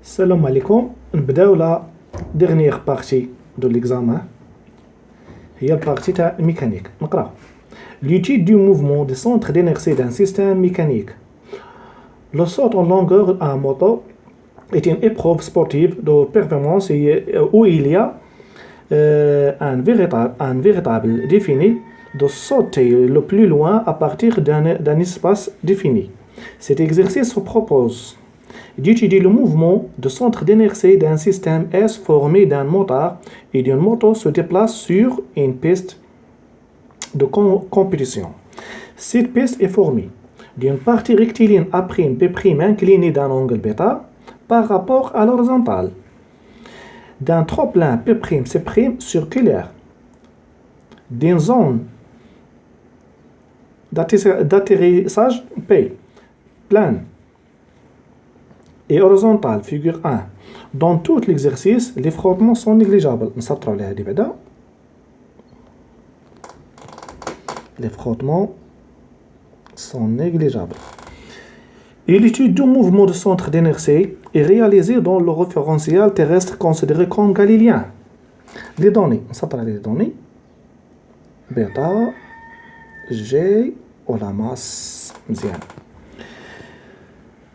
Salam alaikum. نبداو la dernière partie de l'examen. هي البارتي تاع الميكانيك. نقرا. L'étude du mouvement des centres d'inertie d'un système mécanique. Le saut en longueur à moto est une épreuve sportive de performance où il y a un véritable défi de sauter le plus loin à partir d'un espace défini. Cet exercice se propose d'étudier le mouvement de centre d'inertie d'un système S formé d'un moteur et d'une moto se déplace sur une piste de compétition. Cette piste est formée d'une partie rectiligne A'B' inclinée d'un angle β par rapport à l'horizontale, d'un trop-plein P'C' circulaire, d'une zone d'atterrissage P, plane et horizontale, figure 1. Dans tout l'exercice, les frottements sont négligeables. Les frottements sont négligeables. Et l'étude du mouvement de centre d'inertie est réalisée dans le référentiel terrestre considéré comme galiléen. Les données, les données, bêta, G ou la masse, مزيان.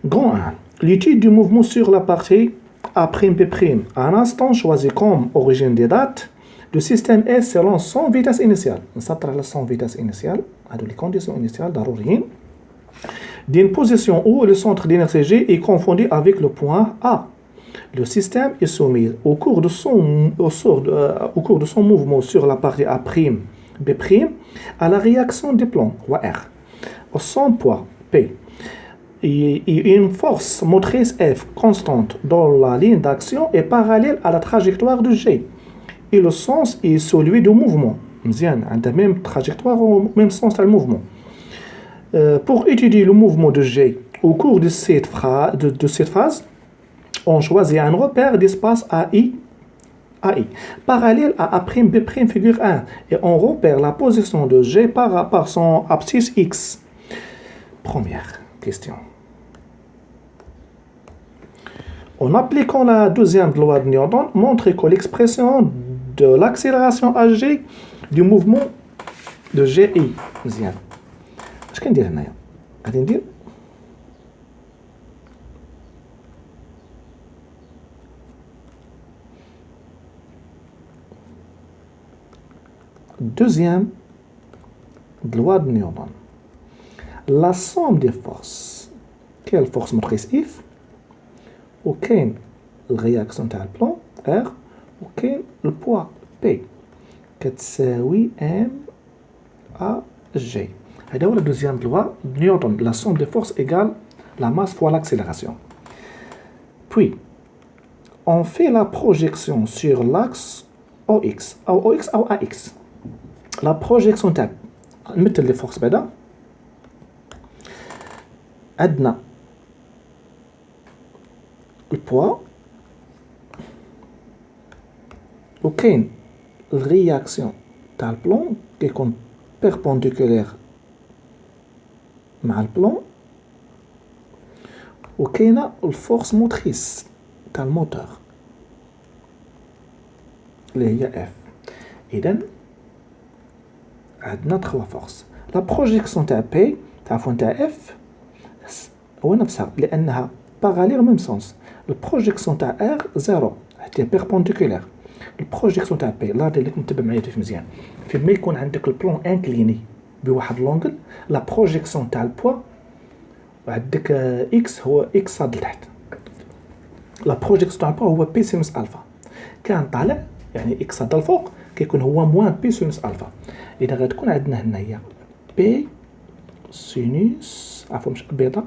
Grand 1. L'étude du mouvement sur la partie A'B', à un instant choisi comme origine des dates, le système S selon son vitesse initiale. Son vitesse initiale, les conditions initiales ضروريين. D'une position où le centre d'inertie G est confondu avec le point A. Le système est soumis au cours de son mouvement sur la partie A'B' à la réaction des plans R. Son poids P et une force motrice F constante dont la ligne d'action est parallèle à la trajectoire de G. Et le sens est celui du mouvement. مزيان عندها même trajectoire ou même sens du mouvement. Pour étudier le mouvement de G au cours de cette phase, on choisit un repère d'espace AI parallèle à A'B' figure 1 et on repère la position de G par son abscisse X. Première question. En appliquant la deuxième loi de Newton, montre que l'expression de l'accélération AG du mouvement de GI. مزيان. اش كندير هنايا؟ غادي ندير deuxième loi de Newton. La somme des forces. Quelle force motrice F? وكاين الرياكسيون تاع البلان R وكاين البوا P كتساوي M A G. هذا هو la deuxième loi de Newton. La somme des forces égale la masse fois l'accélération. Puis, on fait la projection sur l'axe OX أو AX. La projection تاع نمثل les forces بعدا عندنا البوا وكاين الرياكسيون تاع البلون كيكون بيربونديكولير مع البلون وكاينه الفورس موتريس تاع الموتور اللي هي اف. اذا عندنا 3 فورس. لا بروجيكسيون تاع بي تعرفون تاع اف هو نفسها لانها parallèle au même sens. Le projection تاع R 0 حتى perpendiculaire. البروجيكسيون تاع بي لا دير لك متبع معايا مزيان. فيما يكون عندك البلون انكليني بواحد لونغل لا بروجيكسيون تاع البوا وعندك اكس هو اكس صاد لتحت. لا بروجيكسيون تاع البوا هو بي سينوس الفا. كان طالع يعني اكس صاد الفوق كيكون هو موان بي سينوس الفا. اذا غتكون عندنا هنايا بي سينوس عفوا مش بيضه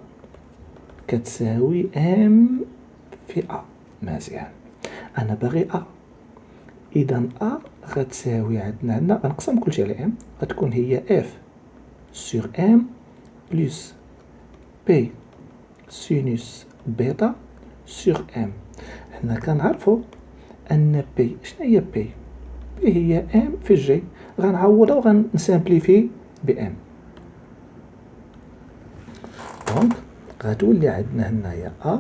كتساوي ام في ا. مزيان. انا باغي ا. اذا ا غتساوي عندنا غنقسم كلشي على ام غتكون هي اف سور ام بلس بي سينوس بيتا سور ام. حنا كنعرفوا ان بي شنو هي بي هي ام في جي. غنعوضها وغنسامبليفي بام. دونك غتولي عندنا هنايا ا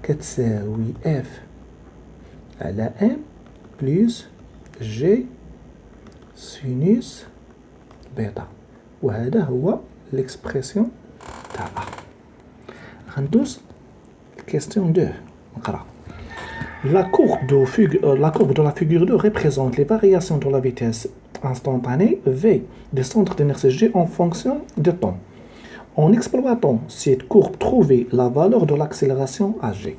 كتساوي F على M بلس G سينوس بيتا، وهذا هو l'expression تاع A. غندوز question 2 نقرا. La courbe de la figure 2 représente les variations de la vitesse instantanée V des centres d'inertie G en fonction du temps. En exploitant cette courbe, trouvez la valeur de l'accélération à G.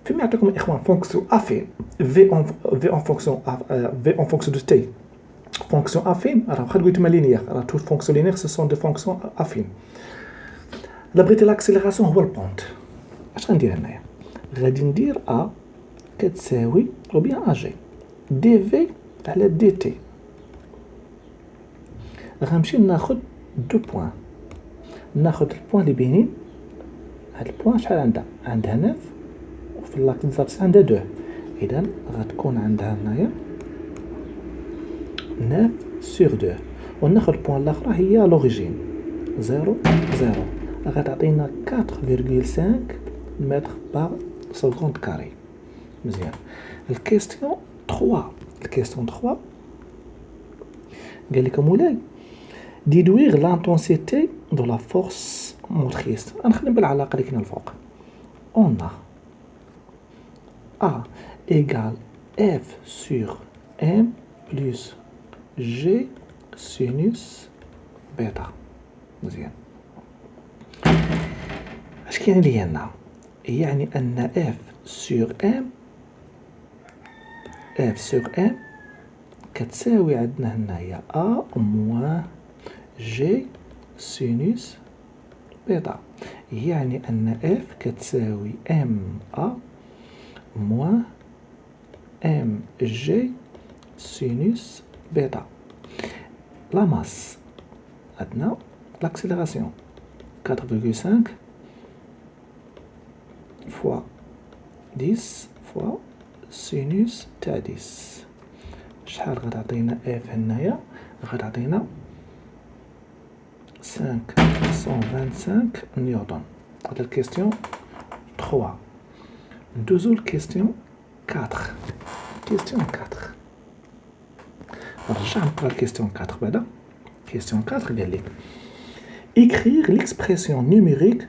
فيما يعطيكم الإخوان fonction affine V en fonction de T. Fonction affine راه بحال قلت ما لينيير، راه tout fonction linéaire ce sont des fonctions affines. لا بغيتي l'accélération هو البونت. اش غندير هنايا؟ غادي ندير A كتساوي ou bien AG dV على dt. غنمشي ناخد دو بوين، ناخد البوين اللي بينين. هاد البوين شحال عندها 9 وفي لاكس عندها 2، اذا غتكون عندها هنايا 9 sur 2. وناخد البوين الاخرى هي لوريجين 0 0، غتعطينا 4,5 متر بار سكوند كاري. مزيان. الكيستيون 3 قال لك مولاي déduire l'intensité de la force motrice. غنخدم بالعلاقه اللي كاينه الفوق. on a A égale F sur M plus G sinus bêta. مزيان. اش كاين لي هنا؟ يعني ان F sur M كتساوي عندنا هنايا A moins G sinus بيتا، يعني أن F كتساوي M A moins M G sinus بيتا. لا ماس عندنا l'accélération 4,5 fois 10 fois sinus تاع 10. شحال غتعطينا F هنايا؟ غتعطينا 525 نيوتن. هذا الكيستيون 3. ندوزو الكيستيون 4. نرجع نقرا الكيستيون 4 بعدا. كيستيون 4 قال لك écrire l'expression numérique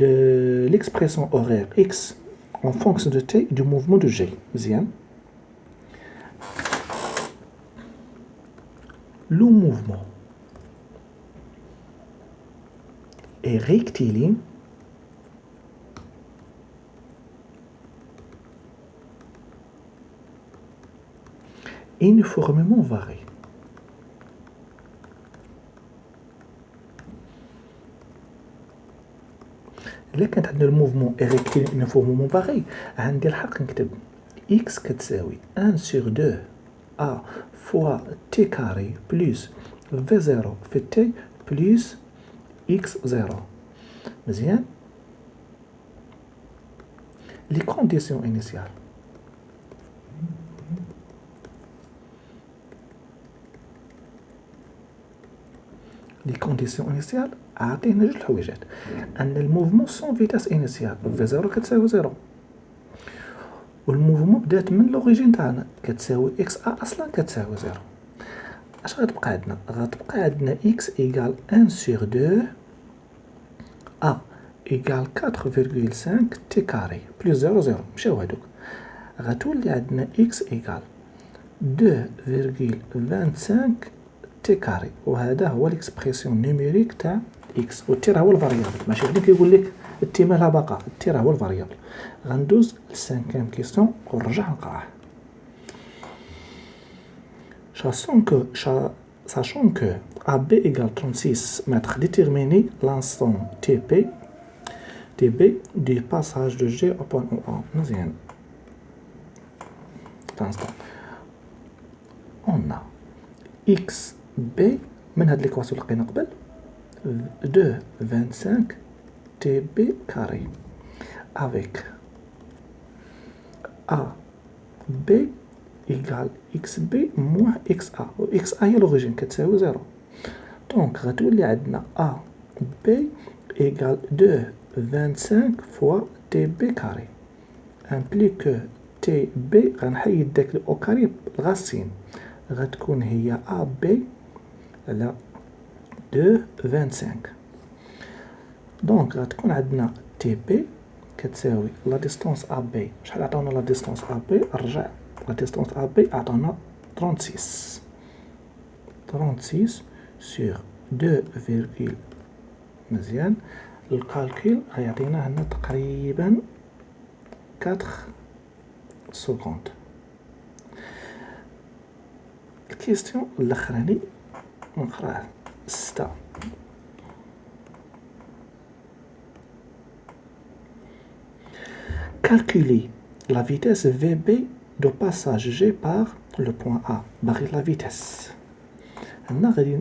de l'expression horaire x en fonction de t du mouvement de G. مزيان. Le mouvement est rectiligne uniformément varié. إلا كانت عندنا الموفمون est rectiligne uniformément varié، عندي الحق نكتب x كتساوي 1 sur 2 A fois t carré plus v0 في t plus x0. مزيان. les conditions initiales. عطينا جوج الحويجات. ان الموفمون سون فيتاس انيسيال v0 كتساوي 0، والموفمون بدات من لوريجين تاعنا كتساوي اكس ا اصلا كتساوي 0. اش غتبقى عندنا؟ غتبقى عندنا اكس ايكال 1 sur 2 ا ايكال 4,5 تي كاري بلس 0 0. مشاو هادوك. غتولي عندنا اكس ايكال 2,25 تي كاري، وهذا هو ليكسبرسيون نيميريك تاع اكس. والتي راه هو الفاريابل، ماشي غادي كيقول لك التي مالها باقا، التي راه هو الفاريابل. غندوز للسانكيام كيستيون ونرجع نقراه. Sachant que AB égale 36 mètres, déterminer l'instant TB du passage de G au point OA. مزيان. l'instant on a XB من هاد ليكواسيون اللي لقينا قبل 2,25 TB carré avec AB égale XB moins XA، و XA هي l'origine كتساوي 0. دونك غتولي عندنا AB égale 2,25 fois TB carré. امبليك كو تي بي غنحيد داك الاو كاري الغاسين، غتكون هي ا بي على 2.25. دونك غتكون عندنا تي بي كتساوي لا ديستونس ا بي. شحال عطاونا لا ديستونس ا بي؟ رجع لا ديستونس ا بي عطاونا 36 سور 2 مزيان. الكالكول غيعطينا هنا تقريبا 4 سكوند. الكيستيون الاخراني نقراه 6. Calculer la vitesse VB de passage G par le point A. باغي la vitesse. هنا غادي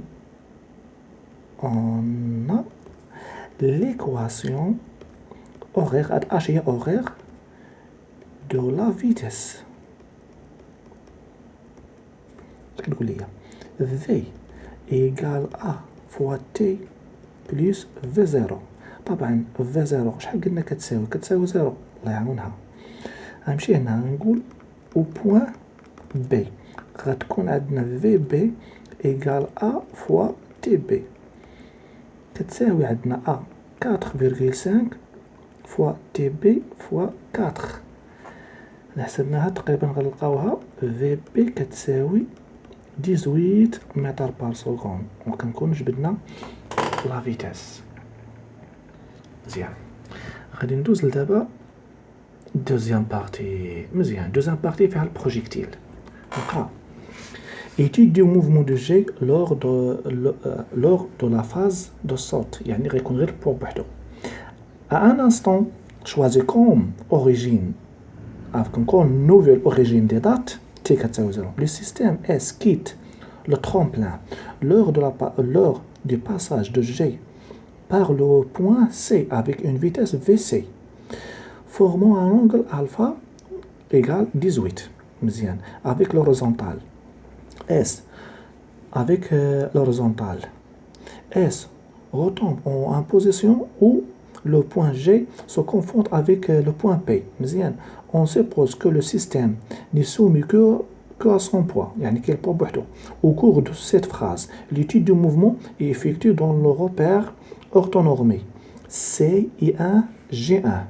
on a l'équation horaire. هاد اش هي horaire de la vitesse. كتقول لي V égale A fois T plus V0. طبعا V0 شحال قلنا كتساوي 0. الله يعاونها. غنمشي هنا نقول او بوان بي غتكون عندنا في بي ايكال ا فوا تي بي كتساوي عندنا ا 4.5 فوا تي بي فوا 4. حسبناها تقريبا غنلقاوها في بي كتساوي 18 متر بار سكوند، وكنكونو جبدنا لا فيتاس. مزيان، غادي ندوز لدابا دوزيام بارتي. مزيان، دوزيام بارتي فيها البروجيكتيل. نقرا étude du mouvement de G lors de la phase de saute، يعني غيكون غير بوان بوحدو. à un instant choisi comme origine avec une nouvelle origine des dates t كتساوي 0. le système S quitte le tremplin lors du passage de G par le point C avec une vitesse Vc formant un angle alpha égale 18. مزيان. avec l'horizontale S avec l'horizontale S retombe en position où le point G se confond avec le point P. مزيان. on suppose que le système n'est soumis que à son poids، يعني كاين poids بوحدو. au cours de cette phrase l'étude du mouvement est effectuée dans le repère orthonormé CI1 G1.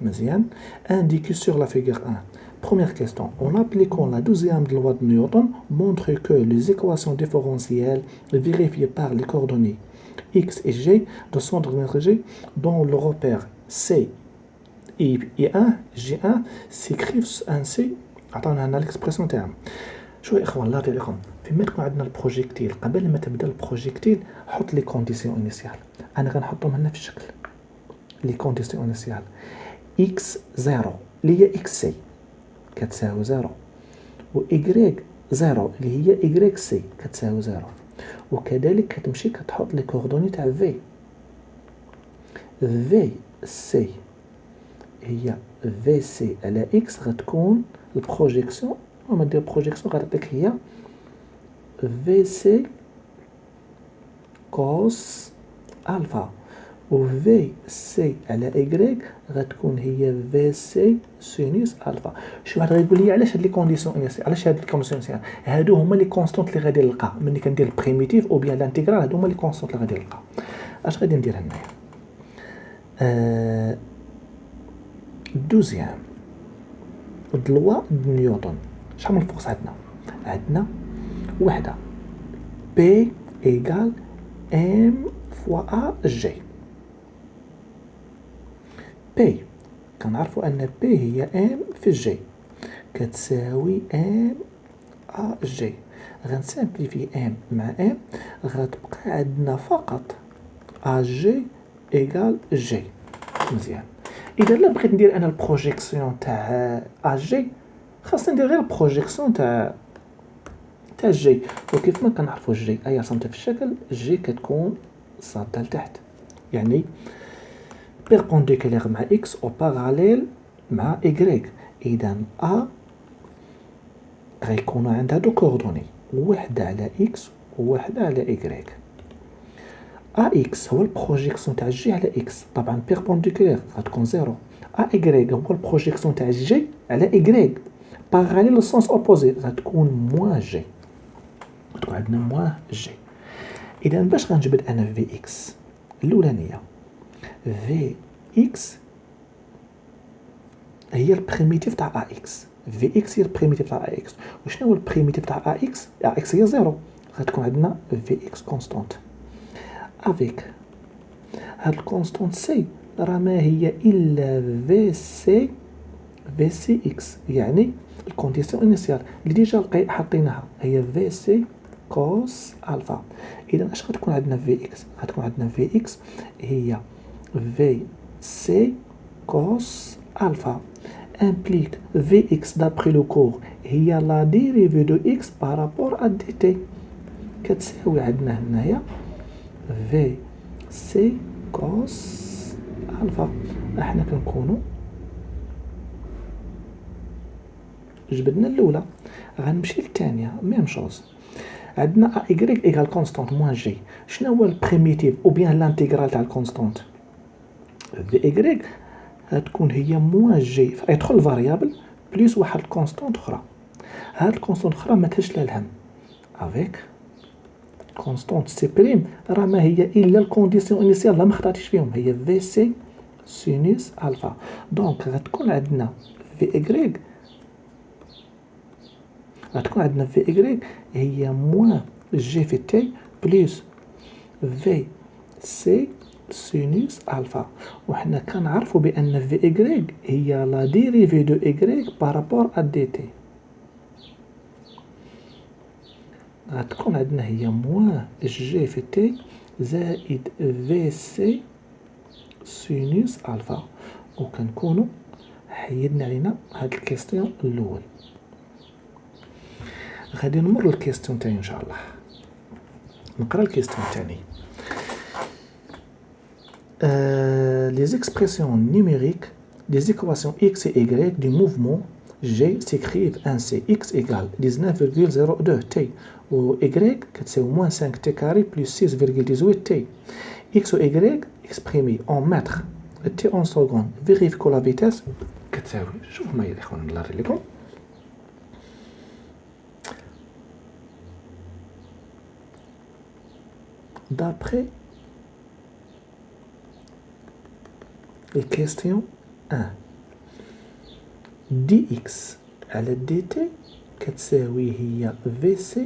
مزيان. indiqué sur la figure 1. Première question. En appliquant la 12e loi de Newton, montre que les équations différentielles vérifiées par les coordonnées x et g de centre de G dans le repère C I1 G1 s'écrivent ainsi. عطاونا هنا الاكسبرسيون تاعهم. شو يا اخوان، الله يرضي عليكم، فيما تكون عندنا البروجيكتيل قبل ما تبدا البروجيكتيل حط لي كونديسيون انيسيال. انا غنحطهم هنا في الشكل لي كونديسيون انيسيال. x 0 اللي هي x سي كتساوي 0، و y 0 اللي هي y سي كتساوي 0، وكذلك كتمشي كتحط لي كوردوني تاع v سي هي v سي على x غتكون البروجيكسيون. وما دير بروجيكسيون غتعطيك هي v سي كوس الفا، و في سي على ايكغيك غتكون هي في سي سينوس الفا. شي واحد غيقول لي علاش هاد لي كونديسيون انيسيال، علاش هاد لي كونديسيون انيسيال؟ هادو هما لي كونستونط اللي غادي نلقى ملي كندير البريميتيف او بيان لانتيغرال. هادو هما لي كونستونط اللي غادي نلقى. اش غادي ندير هنايا؟ دوزيام دلوا نيوتن. شحال من الفوكس عندنا وحده بي ايكال ام فوا ا جي. بي كنعرفوا ان بي هي ام في جي كتساوي ام ا جي. غنسامبليفي ام مع ام غتبقى عندنا فقط ا جي ايكال جي. مزيان. اذا لا بغيت ندير انا البروجيكسيون تاع ا جي خاصني ندير غير البروجيكسيون تاع جي، وكيف ما كنعرفوا جي اي رسمتها في الشكل جي كتكون صاده لتحت، يعني بيربونديكولير مع اكس او باراليل مع ايكغيك. اذا ا غيكونوا عندها دو كوردوني، وحده على اكس وواحده على ايكغيك. AX هو البروجيكسيون تاع جي على إكس، طبعا بيربونديكولير غتكون زيرو. AY هو البروجيكسيون تاع جي على إكغيك باراليل لو سونس أوبوزي، غتكون موان جي، غتكون عندنا موان جي. إذا باش غنجبد أنا في إكس الأولانية، في إكس هي البريميتيف تاع AX، في إكس هي البريميتيف تاع AX. وشنو هو البريميتيف تاع AX؟ AX هي زيرو، غتكون عندنا في إكس كونستانت افيك هاد الكونستانت سي راه ما هي الا في سي اكس، يعني الكونديسيون انيسيال اللي ديجا حطيناها هي في سي كوس الفا. اذا اش غتكون عندنا في اكس؟ غتكون عندنا في اكس هي في سي كوس الفا امبليك في اكس دابري لو كور هي لا ديريفي دو اكس بارابور ا دي تي، كتساوي عندنا هنايا في سي كوس الفا. احنا كنكونوا جبدنا الاولى، غنمشي للثانيه ميم شوز. عندنا ا y ايكال كونستانت موان جي. شنو هو البريميتيف او بيان لانتيغرال تاع الكونستانت؟ في y غتكون هي موان جي يدخل فاريابل بليس واحد الكونستانت اخرى. هاد الكونستانت اخرى ما تهش لا الهم افيك كونستانت سي بريم راه ما هي الا الكونديسيون انيسيال لا ما خطاتيش فيهم، هي في سي سينوس الفا. دونك غتكون عندنا في اكغيك، غتكون عندنا في اكغيك هي موان جي في تي بليس في سي سينوس الفا. وحنا كنعرفوا بان في اكغيك هي لا ديريفي دو اكغيك بارابور ا دي تي، غتكون عندنا هي موان جي في تي زائد في سي سينوس الفا. وكنكونوا حيدنا علينا هاد الكيستيون الاول. غادي نمر للكيستيون تاني ان شاء الله. نقرا الكيستيون الثاني. Les expressions numériques des équations x et y du mouvement g s'écrivent ainsi: x égale 19,02 t و y كتساوي moins 5 t carré plus 6,18 t. x و y exprimé en mètres t en secondes. Vérifiez la vitesse كتساوي، شوف معايا الاخوان الله يرضي لكم. D'après la question 1 dx على dt كتساوي هي vc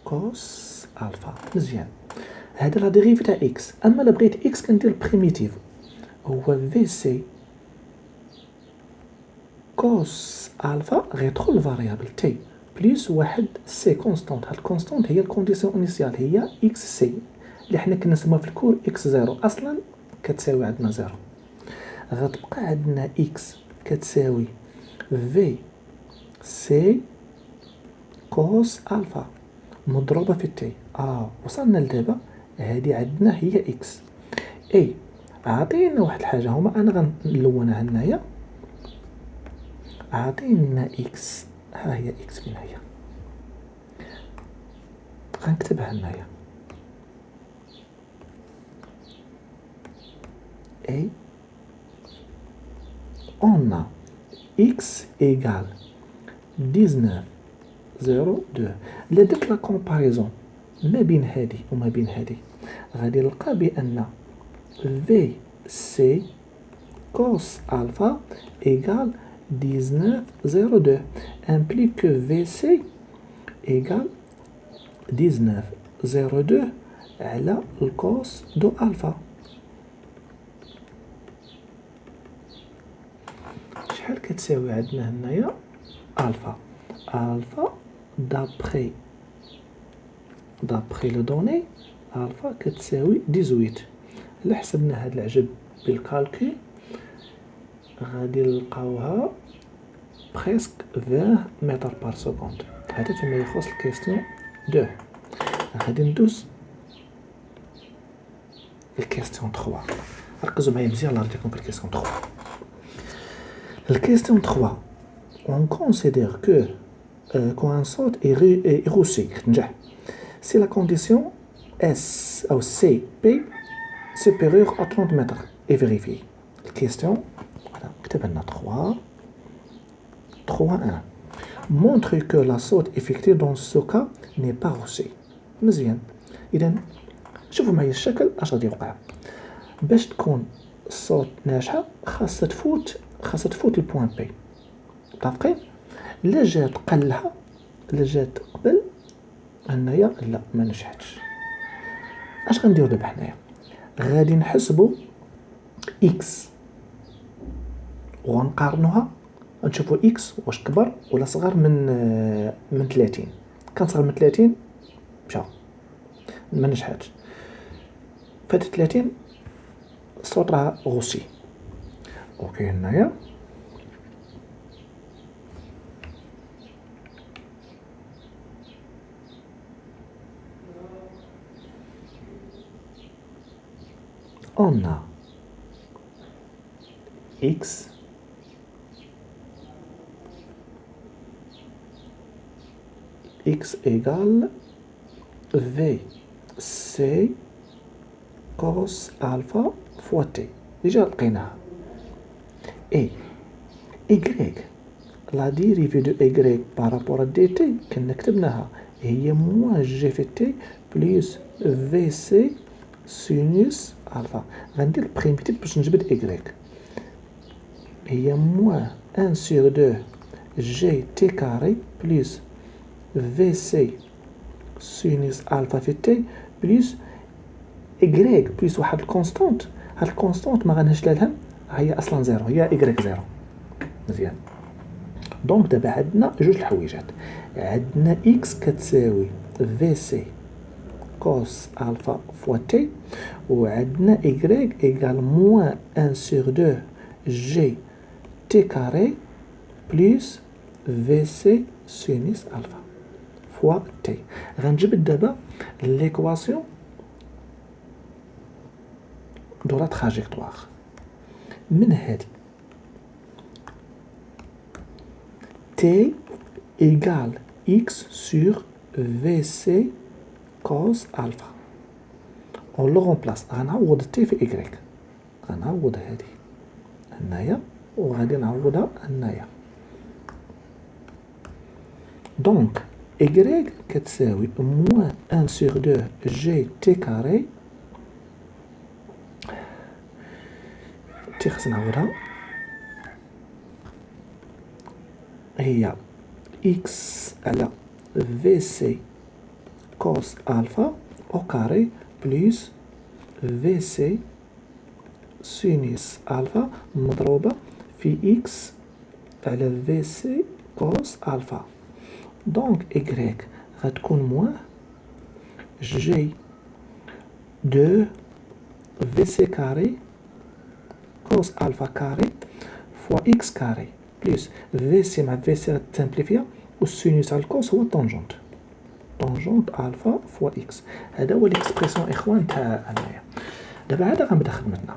كوس الفا. مزيان، هذا لا ديريفي تاع اكس. اما الا بغيت اكس كندير بريميتيف هو vc كوس الفا غيدخل الفاريابل تي بليس واحد سي كونستانت. هاد الكونستانت هي الكونديسيون انيسيال هي اكس سي اللي حنا كنا نسموها في الكور اكس زيرو، اصلا كتساوي عندنا زيرو. غتبقى عندنا اكس كتساوي في سي كوس الفا مضروبه في تي. وصلنا لدابا هادي عندنا هي اكس. اي عطينا واحد الحاجه هما انا غنلونها هنايا، عطينا اكس، ها هي اكس فين هي، غنكتبها هنايا et on a x égale 19,02. إلا درت لا كومباريزون ما بين هادي وما بين هادي غادي نلقى بأن في سي كوس ألفا إيكال 19,02 implique que VC égale 19,02 على الكوس دو ألفا. شحال كتساوي عندنا هنايا ألفا؟ ألفا دابخي لو دوني ألفا كتساوي 18. إلا حسبنا هاد العجب بالكالكول غادي نلقاوها بريسك 20 متر بار سكوند. هذا فيما يخص الكيستيون 2. غادي ندوز الكيستيون 3. ركزوا معايا مزيان الله يرضيكم في الكيستيون 3. الكيستيون 3 on considère que quand un saut est réussi تنجح سي لا كونديسيون اس او سي بي supérieur à 30 mètres et vérifier. Question, voilà, كتب لنا 3.1. Montre que la saute effectuée dans ce cas n'est pas rochée. مزيان. إذا شوفوا معايا الشكل اش غادي يوقع. باش تكون الصوت ناجحة خاصها تفوت البوان بي. متفقين؟ لا جات قلها لا جات قبل هنايا لا ما نجحتش. اش غنديرو دابا حنايا؟ غادي نحسبوا اكس وغنقارنوها نشوفوا اكس واش كبر ولا صغر من 30. كان صغر من 30 مشى ما نجحتش، فات 30 الصوت راه غوسي. اوكي هنايا on a x égale v c cos alpha fois t. déjà لقيناها. et y la dérivée de y par rapport à dt كنا كتبناها هي moins g في t plus vc sinus alpha. غندير البريميتيف باش نجبد y هي moins 1 sur 2 g t carré plus vc sinus alpha في t plus y plus واحد الكونستانت. هاد الكونستانت ما غنهش لها الهم، هي اصلا زيرو، هي y زيرو. مزيان. دونك دابا عندنا جوج الحويجات، عندنا x كتساوي vc cos alpha fois t وعندنا y égale moins 1 sur 2 g t carré plus vc sinus alpha fois t. غنجبد دابا l'équation de la trajectoire من هادي t égale x sur vc cos alpha. on le remplace. غنعوض t في y، غنعوض هادي هنايا وغادي نعوضها هنايا. دونك y كتساوي moins 1 sur 2 g t carré t خصنا نعوضها هي x على vc cos alpha au carré plus vc sinus alpha مضروبة في x على vc cos alpha. دونك y غتكون موان g 2 vc كاري cos alpha كاري فوا x كاري بلس vc مع vc غتسامبليفيا والسينوس على الكوس هو طونجونت الفا فوا اكس. هذا هو ليكسبريسيون اخوان تاع هنايا. دابا عاد غنبدا خدمتنا.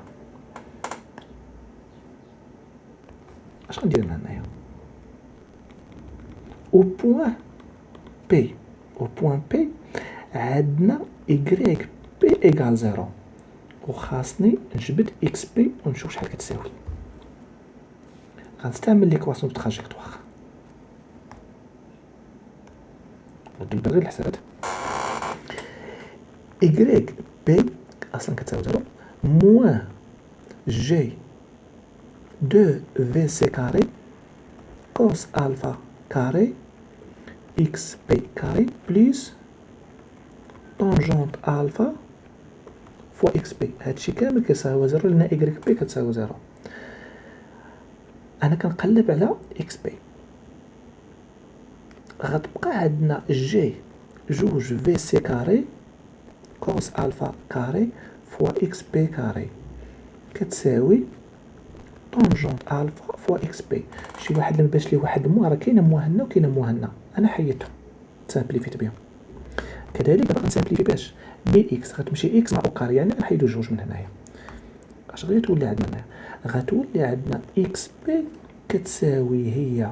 اش غندير من هنايا؟ او بوين بي عندنا y بي ايكال زيرو وخاصني نجبد اكس بي ونشوف شحال كتساوي. غنستعمل ليكواسيون دو تراجيكتوار. ندير غير الحسابات. y بي اصلا كتساوي زيرو موان جي 2 في سي كاري كوس الفا كاري اكس بي كاري بلس طونجونت الفا فوا اكس بي. هادشي كامل كيساوي زيرو لان y بي كتساوي زيرو. انا كنقلب على اكس بي، غتبقى عندنا جي جوج في سي كاري كوس الفا كاري فوا اكس بي كاري كتساوي طونجونت الفا فوا اكس بي. شي واحد لما باش ليه واحد مو راه كاينه مو هنا وكاينه مو هنا، انا حيدتهم سامبليفيت بهم. كذلك باغي نسامبليفي باش بي اكس غتمشي اكس مع اوكار، يعني نحيدو جوج من هنايا. اش غادي تولي عندنا هنا؟ غتولي عندنا اكس بي كتساوي هي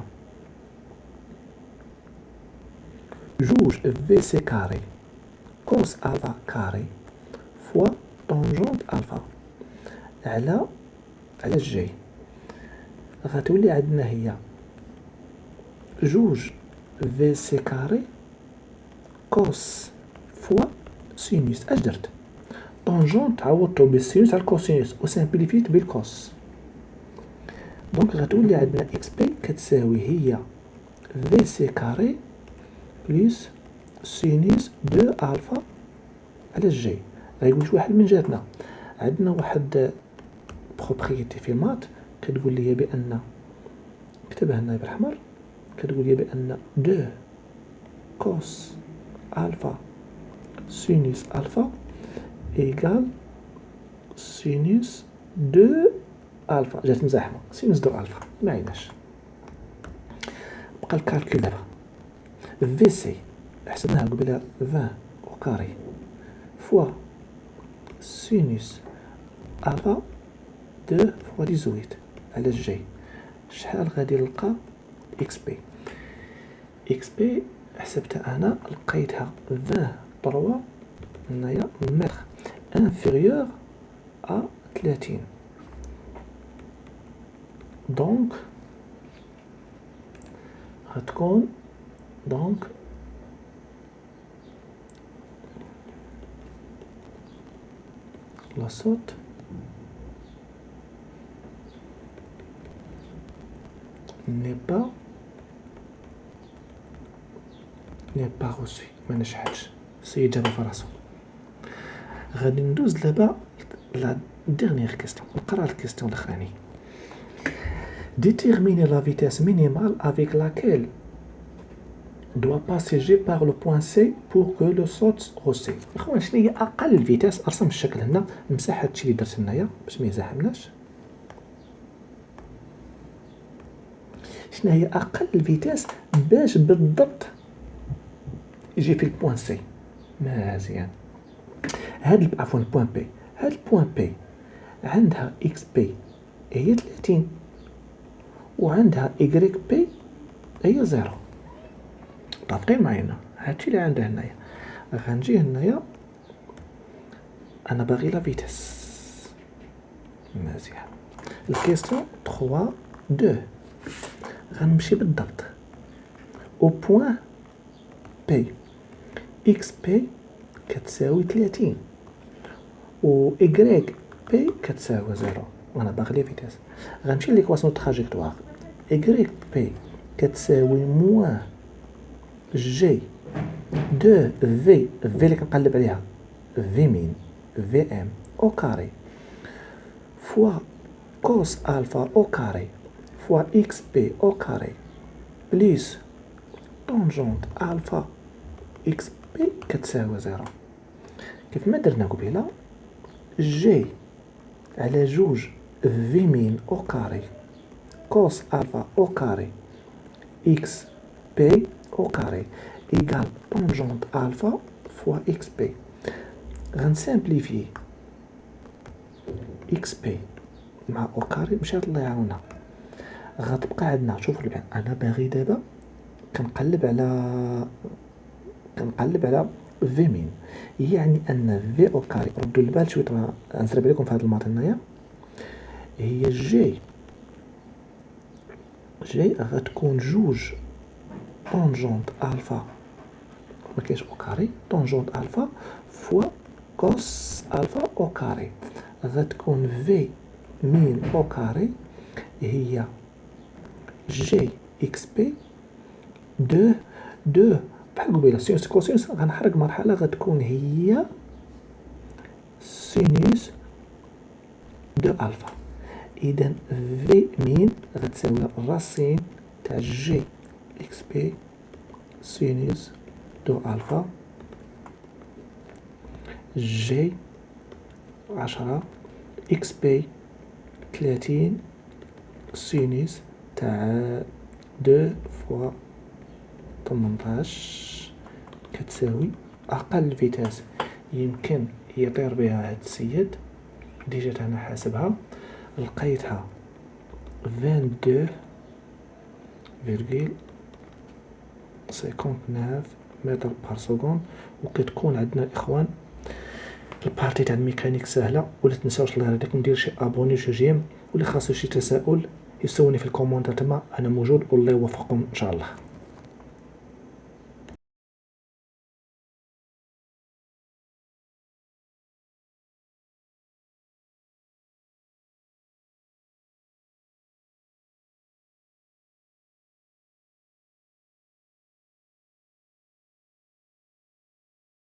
جوج في سي كاري كوس الفا كاري فوا طونجونت الفا على الجي. غتولي عندنا هي جوج في سي كاري كوس فوا سينوس. اش درت؟ طونجونت عوضتو بالسينوس على الكوسينوس وسامبليفيت بالكوس. دونك غتولي عندنا اكس بي كتساوي هي في سي كاري بليس سينوس دو الفا على جي. غيقول واحد من جهتنا عندنا واحد بروبريتي في المات كتقول لي بان، كتبها هنا بالحمر، كتقول لي بان دو كوس الفا سينوس الفا ايكال سينوس دو الفا. جات مزاحمه سينوس دو الفا ما عيناش. بقى الكالكول دابا في سي حسبناها قبيله 20 او كاري فوا سينوس الفا دو فوا 18 على الجي. شحال غادي نلقى اكس بي؟ اكس بي حسبتها انا لقيتها 23 هنايا متر انفيريور ا 30. دونك غتكون دونك لا صوت n'est pas reçu. ما نجحتش. السيد جابها في راسو. غادي ندوز دابا لا ديرنيير كيستيون. نقرا الكيستيون الاخراني. Déterminer la vitesse minimale avec laquelle doit passer G par le point C pour que le soit au C. اخوان شنو هي اقل فيتاس؟ ارسم الشكل هنا، نمسح هادشي اللي درت هنايا باش ما يزاحمناش. شنو هي اقل فيتاس باش بالضبط يجي في البوان سي؟ مزيان. هاد عفوا البوان بي، هاد البوان بي عندها اكس بي هي 30 وعندها ايكغيك بي هي 0. متفقين معايا؟ هادشي اللي عندها هنايا. غنجي هنايا انا باغي لا فيتاس. مزيان. الكيستيون 3 2 غنمشي بالضبط او بوان بي. اكس بي كتساوي 30 و ايكغيك بي كتساوي 0 وانا باغي لي فيتاس. غنمشي ليكواسيون تراجيكتوار. ايكغيك بي كتساوي موان جي دو في اللي كنقلب عليها في مين في ام او كاري فوا كوس الفا او كاري فوا اكس بي او كاري بليس طونجونت الفا اكس بي كتساوي 0. كيف ما درنا قبيله جي على جوج في مين او كاري كوس الفا او كاري اكس بي او كاري ايكال طونجونت الفا فوا اكس بي. غنسامبليفي اكس بي مع او كاري مشات الله يعاونها. غتبقى عندنا شوفوا البان انا باغي دابا كنقلب على في مين، يعني ان في او كاري ردوا البال شويه غنسرب لكم في هذا الماط هنايا هي جي غتكون جوج طونجونت الفا ما كاينش او كاري طونجونت الفا فوا كوس الفا او كاري. غتكون في مين او كاري هي جي اكس بي دو بحال قبيله سينوس كوسينوس غنحرق مرحله غتكون هي سينوس دو الفا. اذا في مين غتساوي الراسين تاع جي اكس بي سينوس دو الفا جي 10 اكس بي 30 سينوس تاع 2 فوا 18 كتساوي اقل فيتاس يمكن يطير بها هاد السيد. ديجا انا حاسبها لقيتها 22,59 متر بار سكوند. وكتكون عندنا الاخوان البارتي تاع الميكانيك سهله. ولا تنساوش الله يرضيكم ندير شي ابوني شي جيم، واللي خاصو شي تساؤل يسولني في الكومونتير تما، انا موجود والله يوفقكم ان شاء الله.